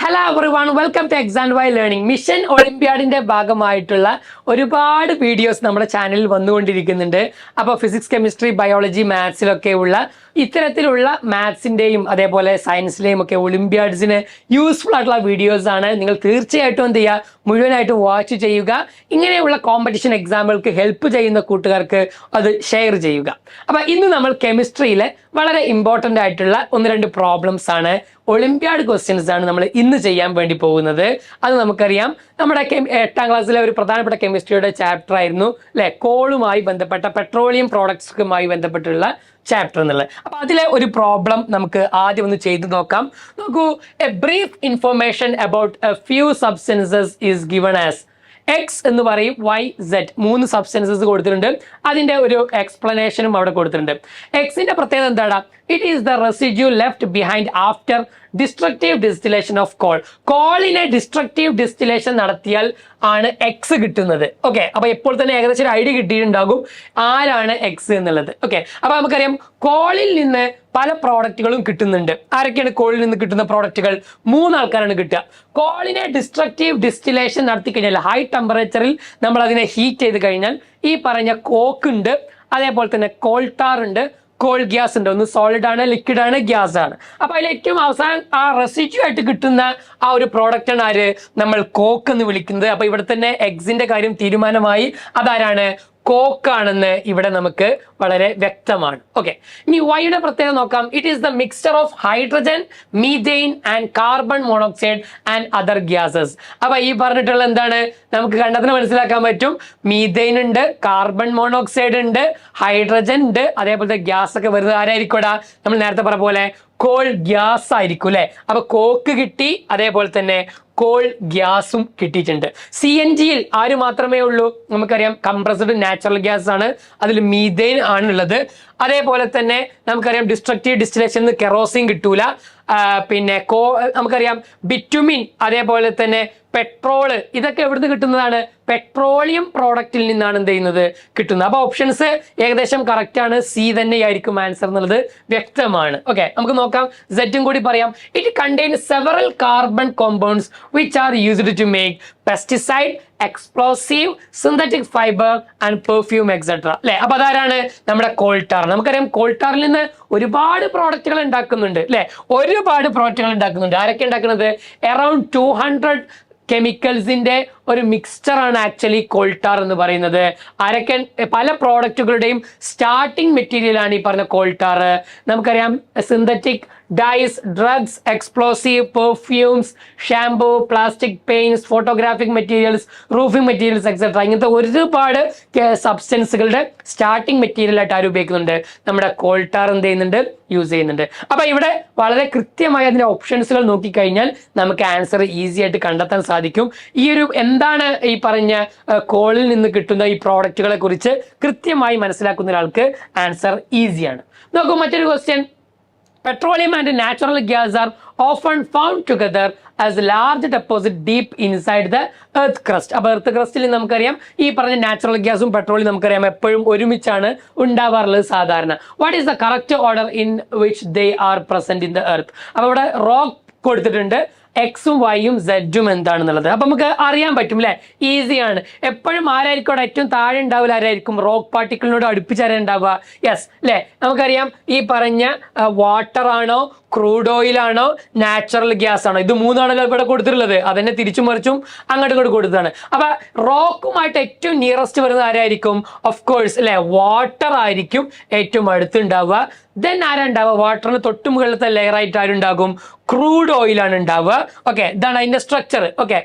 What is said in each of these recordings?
Hello everyone, welcome to exam Y learning. Mission ഒളിമ്പ്യാഡിന്റെ ഭാഗമായിട്ടുള്ള ഒരുപാട് വീഡിയോസ് നമ്മുടെ ചാനലിൽ വന്നുകൊണ്ടിരിക്കുന്നുണ്ട്. അപ്പോൾ ഫിസിക്സ്, കെമിസ്ട്രി, ബയോളജി, മാത്സിലൊക്കെ ഉള്ള ഇത്തരത്തിലുള്ള മാത്സിന്റെയും അതേപോലെ സയൻസിലെയും ഒക്കെ ഒളിമ്പ്യാഡ്സിന് യൂസ്ഫുൾ ആയിട്ടുള്ള വീഡിയോസ് ആണ്. നിങ്ങൾ തീർച്ചയായിട്ടും എന്ത് ചെയ്യുക, മുഴുവനായിട്ടും വാച്ച് ചെയ്യുക. ഇങ്ങനെയുള്ള കോമ്പറ്റീഷൻ എക്സാമുകൾക്ക് ഹെൽപ്പ് ചെയ്യുന്ന കൂട്ടുകാർക്ക് അത് ഷെയർ ചെയ്യുക. അപ്പോൾ ഇന്ന് നമ്മൾ കെമിസ്ട്രിയിലെ വളരെ ഇമ്പോർട്ടൻ്റ് ആയിട്ടുള്ള ഒന്ന് രണ്ട് പ്രോബ്ലംസ് ആണ്, ഒളിമ്പ്യാഡ് ക്വസ്റ്റ്യൻസ് ആണ് നമ്മൾ ഇന്ന് ചെയ്യാൻ വേണ്ടി പോകുന്നത്. അത് നമുക്കറിയാം, നമ്മുടെ 8ാം ക്ലാസ്സിലെ ഒരു പ്രധാനപ്പെട്ട കെമിസ്ട്രിയുടെ ചാപ്റ്റർ ആയിരുന്നു അല്ലെ, കോളുമായി ബന്ധപ്പെട്ട പെട്രോളിയം പ്രോഡക്ട്സുമായി ബന്ധപ്പെട്ടുള്ള ചാപ്റ്റർ എന്നുള്ളത്. അപ്പൊ അതിലെ ഒരു പ്രോബ്ലം നമുക്ക് ആദ്യം ഒന്ന് ചെയ്തു നോക്കാം. നോക്കൂ, A brief information about A few substances is given as X എന്ന് പറയും, വൈ, സെഡ്, 3 സബ്സ്റ്റൻസസ് കൊടുത്തിട്ടുണ്ട്. അതിന്റെ ഒരു എക്സ്പ്ലനേഷനും അവിടെ കൊടുത്തിട്ടുണ്ട്. എക്സിന്റെ പ്രത്യേകത എന്താണ്? It is the residue left behind after destructive distillation of coal. കോളിനെ ഡിസ്ട്രക്റ്റീവ് ഡിസ്റ്റിലേഷൻ നടത്തിയാൽ ആണ് എക്സ് കിട്ടുന്നത്. ഓക്കെ, അപ്പൊ ഇപ്പോൾ തന്നെ ഏകദേശം ഒരു ഐഡിയ കിട്ടിയിട്ടുണ്ടാകും ആരാണ് എക്സ് എന്നുള്ളത്. ഓക്കെ, അപ്പൊ നമുക്കറിയാം കോളിൽ നിന്ന് പല പ്രോഡക്റ്റുകളും കിട്ടുന്നുണ്ട്. ആരൊക്കെയാണ് കോളിൽ നിന്ന് കിട്ടുന്ന പ്രോഡക്റ്റുകൾ? 3 ആൾക്കാരാണ് കിട്ടുക. കോളിനെ ഡിസ്ട്രക്റ്റീവ് ഡിസ്റ്റിലേഷൻ നടത്തി കഴിഞ്ഞാൽ, ഹൈ ടെമ്പറേച്ചറിൽ നമ്മൾ അതിനെ ഹീറ്റ് ചെയ്ത് കഴിഞ്ഞാൽ ഈ പറഞ്ഞ കോക്ക് ഉണ്ട്, അതേപോലെ തന്നെ കോൾട്ടാർ ഉണ്ട്, കോൾ ഗ്യാസ് ഉണ്ട്. ഒന്ന് സോളിഡ് ആണ്, ലിക്വിഡ് ആണ്, ഗ്യാസ് ആണ്. അപ്പൊ അതിൽ ഏറ്റവും അവസാനം ആ റെസിഡ്യൂ ആയിട്ട് കിട്ടുന്ന ആ ഒരു പ്രോഡക്റ്റ് ആണ് ആര്? നമ്മൾ കോക്ക് എന്ന് വിളിക്കുന്നത്. അപ്പൊ ഇവിടെ തന്നെ എക്സിന്റെ കാര്യം തീരുമാനമായി. അതാരാണ്? കോക്കാണെന്ന് ഇവിടെ നമുക്ക് വളരെ വ്യക്തമാണ്. ഓക്കെ, ഇനി വൈയുടെ പ്രത്യേകത നോക്കാം. It is the mixture of hydrogen, methane and carbon monoxide and other gases. അപ്പൊ ഈ പറഞ്ഞിട്ടുള്ള എന്താണ്? നമുക്ക് കണ്ടതിന് മനസ്സിലാക്കാൻ പറ്റും. മീഥെയിൻ ഉണ്ട്, കാർബൺ മോണോക്സൈഡ് ഉണ്ട്, ഹൈഡ്രജൻ ഉണ്ട്, അതേപോലത്തെ ഗ്യാസ് ഒക്കെ വരുന്നത് ആരായിരിക്കൂടാ? നമ്മൾ നേരത്തെ പറഞ്ഞ പോലെ കോൾ ഗ്യാസ് ആയിരിക്കും അല്ലെ. അപ്പൊ കോക്ക് കിട്ടി, അതേപോലെ തന്നെ കോൾ ഗ്യാസും കിട്ടിയിട്ടുണ്ട്. CNGയിൽ ആര് മാത്രമേ ഉള്ളൂ? നമുക്കറിയാം കംപ്രസ്ഡ് നാച്ചുറൽ ഗ്യാസ് ആണ്, അതിൽ മീഥെയിൻ ആണുള്ളത്. അതേപോലെ തന്നെ നമുക്കറിയാം ഡിസ്ട്രക്റ്റീവ് ഡിസ്റ്റിലേഷൻ കെറോസിൻ കിട്ടൂല. പിന്നെ നമുക്കറിയാം ബിറ്റുമിൻ, അതേപോലെ തന്നെ പെട്രോള്, ഇതൊക്കെ എവിടുന്ന് കിട്ടുന്നതാണ്? പെട്രോളിയം പ്രോഡക്റ്റിൽ നിന്നാണ് എന്ത് ചെയ്യുന്നത്? കിട്ടുന്നത്. അപ്പൊ ഓപ്ഷൻസ് ഏകദേശം കറക്റ്റ് ആണ്. സി തന്നെയായിരിക്കും ആൻസർ എന്നുള്ളത് വ്യക്തമാണ്. ഓക്കെ, നമുക്ക് നോക്കാം. സെറ്റും കൂടി പറയാം. It contain several carbon compounds which are used to make pesticide, explosive, synthetic fibre and perfume etcetera അല്ലെ. അപ്പൊ അതാരാണ്? നമ്മുടെ കോൾട്ടാർ. നമുക്കറിയാം കോൾട്ടാറിൽ നിന്ന് ഒരുപാട് പ്രോഡക്റ്റുകൾ ഉണ്ടാക്കുന്നുണ്ട് അല്ലെ, ഒരുപാട് പ്രോഡക്റ്റുകൾ ഉണ്ടാക്കുന്നുണ്ട്. ആരൊക്കെ ഉണ്ടാക്കുന്നത്? അറൌണ്ട് 200 കെമിക്കൽസിന്റെ ഒരു മിക്സ്ചർ ആണ് ആക്ച്വലി കോൾട്ടാർ എന്ന് പറയുന്നത്. ആരൊക്കെ? പല പ്രോഡക്റ്റുകളുടെയും സ്റ്റാർട്ടിംഗ് മെറ്റീരിയൽ ആണ് ഈ പറഞ്ഞ കോൾട്ടാർ. നമുക്കറിയാം synthetic dyes, drugs, explosive, perfumes, shampoo, plastic paints, photographic materials, roofing materials etcetera. ഇങ്ങനത്തെ ഒരുപാട് സബ്സ്റ്റൻസുകളുടെ സ്റ്റാർട്ടിംഗ് മെറ്റീരിയൽ ആയിട്ട് ആരും ഉപയോഗിക്കുന്നുണ്ട്? നമ്മുടെ കോൾട്ടാർ എന്ത് ചെയ്യുന്നുണ്ട്? യൂസ് ചെയ്യുന്നുണ്ട്. അപ്പൊ ഇവിടെ വളരെ കൃത്യമായി അതിന്റെ ഓപ്ഷൻസുകൾ നോക്കിക്കഴിഞ്ഞാൽ നമുക്ക് ആൻസർ ഈസി ആയിട്ട് കണ്ടെത്താൻ സാധിക്കും. ഈ ഒരു എന്താണ് ഈ പറഞ്ഞ കോളിൽ നിന്ന് കിട്ടുന്ന ഈ പ്രോഡക്റ്റുകളെ കുറിച്ച് കൃത്യമായി മനസ്സിലാക്കുന്ന ഒരാൾക്ക് ആൻസർ ഈസിയാണ്. നോക്കൂ, മറ്റൊരു question. Petroleum and natural gas are often found together as large deposit deep inside the earth crust. അപ്പോൾ എർത്ത് ക്രസ്റ്റിൽ നമുക്കറിയാം ഈ പറഞ്ഞ നാച്ചുറൽ ഗ്യാസും പെട്രോളും നമുക്കറിയാം എപ്പോഴും ഒരുമിച്ചാണ് ഉണ്ടാവാറുള്ളത് സാധാരണ. What is the correct order in which they are present in the earth? അപ്പോൾ ഇവിടെ റോക്ക് കൊടുത്തിട്ടുണ്ട്, എക്സും വൈയും സെഡും എന്താണെന്നുള്ളത്. അപ്പൊ നമുക്ക് അറിയാൻ പറ്റും അല്ലെ, ഈസിയാണ്. എപ്പോഴും ആരായിരിക്കും അവിടെ ഏറ്റവും താഴെ ഉണ്ടാവില്ല? ആരായിരിക്കും? റോക്ക് പാർട്ടിക്കിളിനോട് അടുപ്പിച്ചാരാ ഉണ്ടാവുക? യെസ് അല്ലെ, നമുക്കറിയാം ഈ പറഞ്ഞ വാട്ടർ ആണോ, ക്രൂഡ് ഓയിൽ ആണോ, നാച്ചുറൽ ഗ്യാസ് ആണോ? ഇത് 3ആണല്ലോ ഇവിടെ കൊടുത്തിട്ടുള്ളത്. അതന്നെ തിരിച്ചും മറിച്ചും അങ്ങോട്ടും ഇങ്ങോട്ട് കൊടുത്തതാണ്. അപ്പൊ റോക്കുമായിട്ട് ഏറ്റവും നിയറസ്റ്റ് വരുന്നത് ആരായിരിക്കും? ഓഫ് കോഴ്സ് അല്ലെ, വാട്ടർ ആയിരിക്കും ഏറ്റവും അടുത്തുണ്ടാവുക. ദെൻ ആരാ ഉണ്ടാവുക? വാട്ടറിന് തൊട്ട് മുകളിലത്തെ ലെയർ ആയിട്ട് ആരുണ്ടാകും? ക്രൂഡ് ഓയിൽ ആണ് ഉണ്ടാവുക. ഓക്കെ, ഇതാണ് അതിന്റെ സ്ട്രക്ചർ. ഓക്കെ,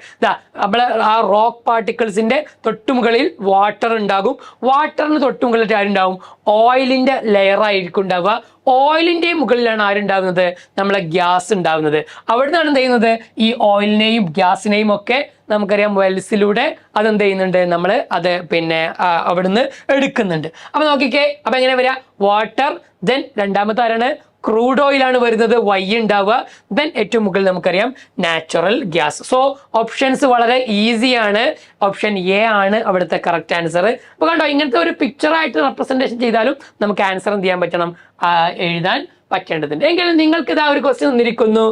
നമ്മളെ ആ റോക്ക് പാർട്ടിക്കിൾസിന്റെ തൊട്ടുമുകളിൽ വാട്ടർ ഉണ്ടാകും. വാട്ടറിന് തൊട്ടുമുകളിൽ ആരുണ്ടാവും? ഓയിലിന്റെ ലെയർ ആയിരിക്കും ഉണ്ടാവുക. ഓയിലിന്റെ മുകളിലാണ് ആരുണ്ടാവുന്നത്? നമ്മളെ ഗ്യാസ് ഉണ്ടാവുന്നത്. അവിടെ നിന്നാണ് എന്ത് ചെയ്യുന്നത്? ഈ ഓയിലിനെയും ഗ്യാസിനെയും ഒക്കെ നമുക്കറിയാം വെൽസിലൂടെ അതെന്ത് ചെയ്യുന്നുണ്ട്? നമ്മൾ അത് പിന്നെ അവിടുന്ന് എടുക്കുന്നുണ്ട്. അപ്പൊ നോക്കിക്കേ, അപ്പൊ എങ്ങനെ വരിക? വാട്ടർ, ദെൻ രണ്ടാമത്തെ ആരാണ്? ക്രൂഡ് ഓയിൽ ആണ് വരുന്നത്, വൈ ഉണ്ടാവുക. ദെൻ ഏറ്റവും മുകളിൽ നമുക്കറിയാം നാച്ചുറൽ ഗ്യാസ്. സോ ഓപ്ഷൻസ് വളരെ ഈസിയാണ്. ഓപ്ഷൻ എ ആണ് അവിടുത്തെ കറക്റ്റ് ആൻസർ. അപ്പൊ കണ്ടോ, ഇങ്ങനത്തെ ഒരു പിക്ചറായിട്ട് റെപ്രസെന്റേഷൻ ചെയ്താലും നമുക്ക് ആൻസർ എന്ത് ചെയ്യാൻ പറ്റണം? എഴുതാൻ പറ്റേണ്ടതുണ്ട്. എങ്കിലും നിങ്ങൾക്ക് ഇതാ ഒരു ക്വസ്റ്റ്യൻ തന്നിരിക്കുന്നു.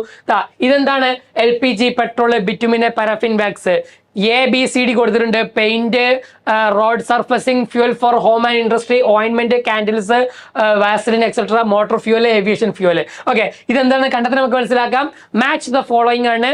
ഇതെന്താണ്? LPG, petrol, bitumen, paraffin wax. ABCD കൊടുത്തിട്ടുണ്ട്. Paint, road surfacing, fuel for home and industry, ഓയിൻമെന്റ്, candles, Vaseline etcetera, motor fuel, aviation fuel. Okay, ഇതെന്താണ് കണ്ടെത്തി നമുക്ക് മനസ്സിലാക്കാം. മാച്ച് ദ ഫോളോയിങ് ആണ്.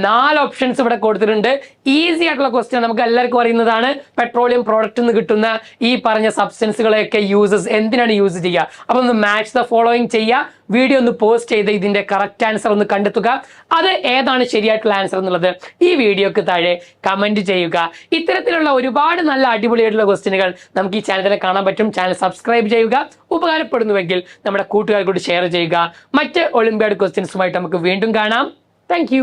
4 ഓപ്ഷൻസ് ഇവിടെ കൊടുത്തിട്ടുണ്ട്. ഈസി ആയിട്ടുള്ള ക്വസ്റ്റ്യൻ, നമുക്ക് എല്ലാവർക്കും അറിയുന്നതാണ്. പെട്രോളിയം പ്രോഡക്റ്റ് നിന്ന് കിട്ടുന്ന ഈ പറഞ്ഞ സബ്സ്റ്റൻസുകളെയൊക്കെ യൂസസ് എന്തിനാണ് യൂസ് ചെയ്യുക? അപ്പൊ ഒന്ന് മാച്ച് ദ ഫോളോയിങ് ചെയ്യുക. വീഡിയോ ഒന്ന് പോസ്റ്റ് ചെയ്ത് ഇതിന്റെ കറക്റ്റ് ആൻസർ ഒന്ന് കണ്ടെത്തുക. അത് ഏതാണ് ശരിയായിട്ടുള്ള ആൻസർ എന്നുള്ളത് ഈ വീഡിയോക്ക് താഴെ കമന്റ് ചെയ്യുക. ഇത്തരത്തിലുള്ള ഒരുപാട് നല്ല അടിപൊളിയായിട്ടുള്ള ക്വസ്റ്റ്യനുകൾ നമുക്ക് ഈ ചാനലിൽ കാണാൻ പറ്റും. ചാനൽ സബ്സ്ക്രൈബ് ചെയ്യുക. ഉപകാരപ്പെടുന്നുവെങ്കിൽ നമ്മുടെ കൂട്ടുകാർക്കൂടി ഷെയർ ചെയ്യുക. മറ്റ് ഒളിമ്പ്യാഡ് ക്വസ്റ്റ്യൻസുമായിട്ട് നമുക്ക് വീണ്ടും കാണാം. താങ്ക്